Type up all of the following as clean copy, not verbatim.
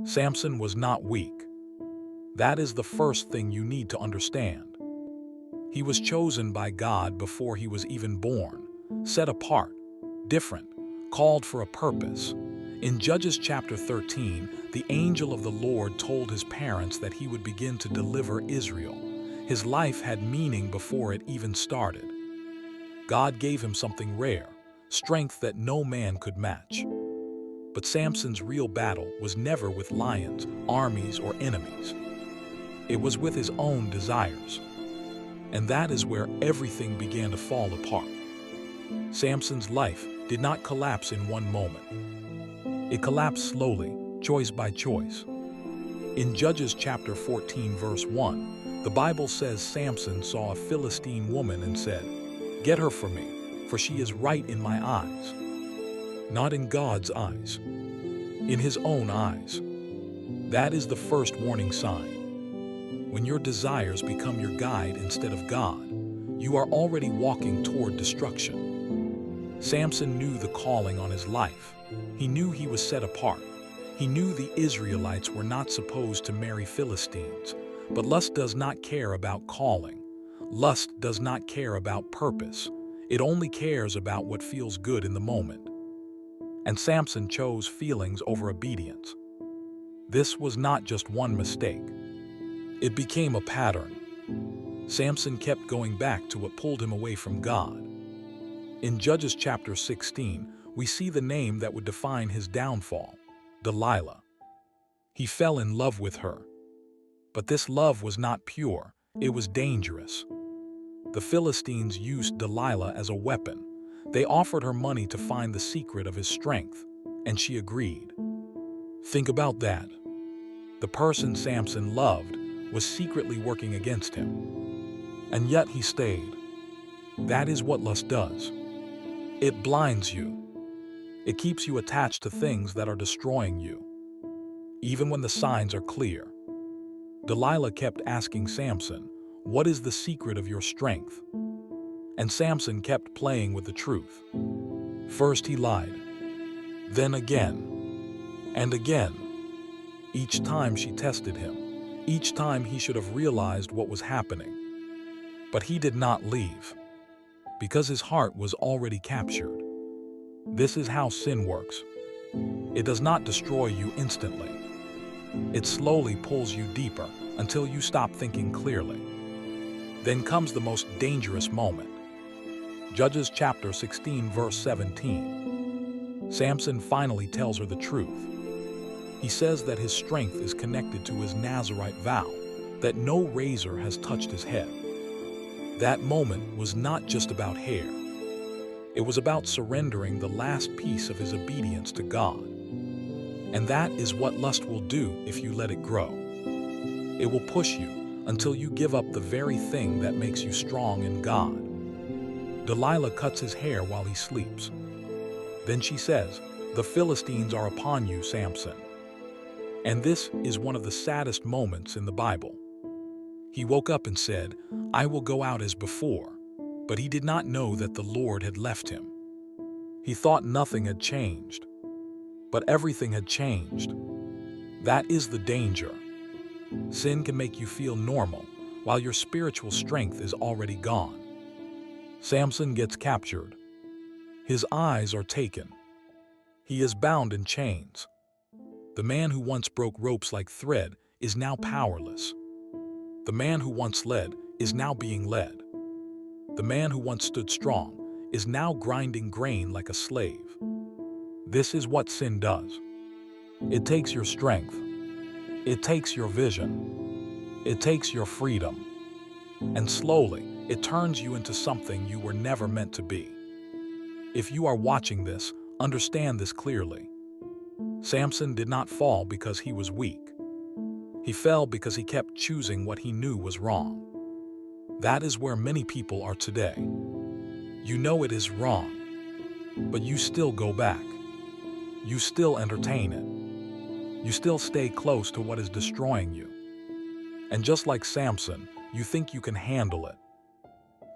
Samson was not weak. That is the first thing you need to understand. He was chosen by God before he was even born, set apart, different, called for a purpose. In Judges chapter 13, the angel of the Lord told his parents that he would begin to deliver Israel. His life had meaning before it even started. God gave him something rare, strength that no man could match. But Samson's real battle was never with lions, armies, or enemies. It was with his own desires. And that is where everything began to fall apart. Samson's life did not collapse in one moment. It collapsed slowly, choice by choice. In Judges chapter 14 verse 1, the Bible says Samson saw a Philistine woman and said, "Get her for me, for she is right in my eyes." Not in God's eyes, in his own eyes. That is the first warning sign. When your desires become your guide instead of God, you are already walking toward destruction. Samson knew the calling on his life. He knew he was set apart. He knew the Israelites were not supposed to marry Philistines. But lust does not care about calling. Lust does not care about purpose. It only cares about what feels good in the moment. And Samson chose feelings over obedience. This was not just one mistake. It became a pattern. Samson kept going back to what pulled him away from God. In Judges chapter 16, we see the name that would define his downfall, Delilah. He fell in love with her. But this love was not pure, it was dangerous. The Philistines used Delilah as a weapon. They offered her money to find the secret of his strength, and she agreed. Think about that. The person Samson loved was secretly working against him. And yet he stayed. That is what lust does. It blinds you. It keeps you attached to things that are destroying you, even when the signs are clear. Delilah kept asking Samson, "What is the secret of your strength?" And Samson kept playing with the truth. First he lied, then again, and again. Each time she tested him. Each time he should have realized what was happening. But he did not leave, because his heart was already captured. This is how sin works. It does not destroy you instantly. It slowly pulls you deeper until you stop thinking clearly. Then comes the most dangerous moment. Judges chapter 16 verse 17. Samson finally tells her the truth. He says that his strength is connected to his Nazirite vow, that no razor has touched his head. That moment was not just about hair. It was about surrendering the last piece of his obedience to God. And that is what lust will do if you let it grow. It will push you until you give up the very thing that makes you strong in God. Delilah cuts his hair while he sleeps. Then she says, "The Philistines are upon you, Samson." And this is one of the saddest moments in the Bible. He woke up and said, "I will go out as before," but he did not know that the Lord had left him. He thought nothing had changed, but everything had changed. That is the danger. Sin can make you feel normal, while your spiritual strength is already gone. Samson gets captured. His eyes are taken. He is bound in chains. The man who once broke ropes like thread is now powerless. The man who once led is now being led. The man who once stood strong is now grinding grain like a slave. This is what sin does. It takes your strength. It takes your vision. It takes your freedom. And slowly, it turns you into something you were never meant to be. If you are watching this, understand this clearly. Samson did not fall because he was weak. He fell because he kept choosing what he knew was wrong. That is where many people are today. You know it is wrong, but you still go back. You still entertain it. You still stay close to what is destroying you. And just like Samson, you think you can handle it.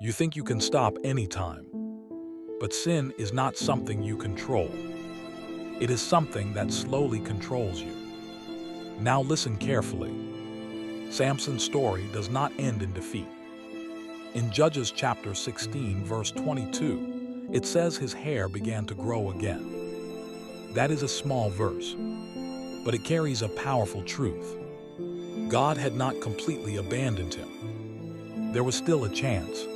You think you can stop anytime. But sin is not something you control. It is something that slowly controls you. Now listen carefully. Samson's story does not end in defeat. In Judges chapter 16, verse 22, it says his hair began to grow again. That is a small verse, but it carries a powerful truth. God had not completely abandoned him. There was still a chance.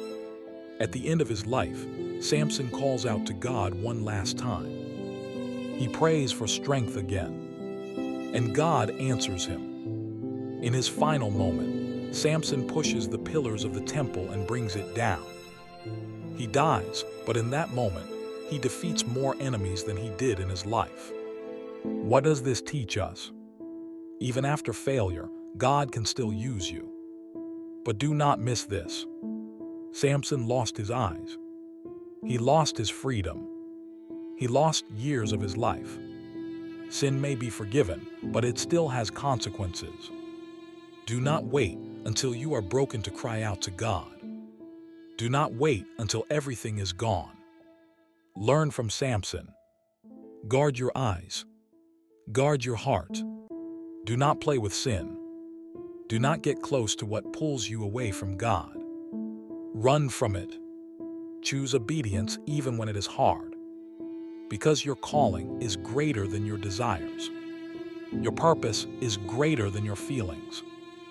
At the end of his life, Samson calls out to God one last time. He prays for strength again, and God answers him. In his final moment, Samson pushes the pillars of the temple and brings it down. He dies, but in that moment, he defeats more enemies than he did in his life. What does this teach us? Even after failure, God can still use you. But do not miss this. Samson lost his eyes. He lost his freedom. He lost years of his life. Sin may be forgiven, but it still has consequences. Do not wait until you are broken to cry out to God. Do not wait until everything is gone. Learn from Samson. Guard your eyes. Guard your heart. Do not play with sin. Do not get close to what pulls you away from God. Run from it. Choose obedience even when it is hard, because your calling is greater than your desires. Your purpose is greater than your feelings,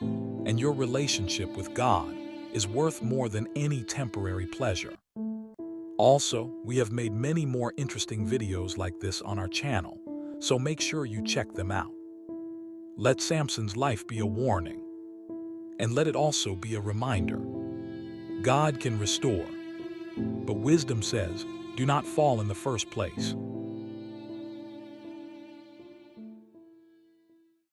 and your relationship with God is worth more than any temporary pleasure. Also, we have made many more interesting videos like this on our channel, so make sure you check them out. Let Samson's life be a warning, and let it also be a reminder. God can restore, but wisdom says, do not fall in the first place.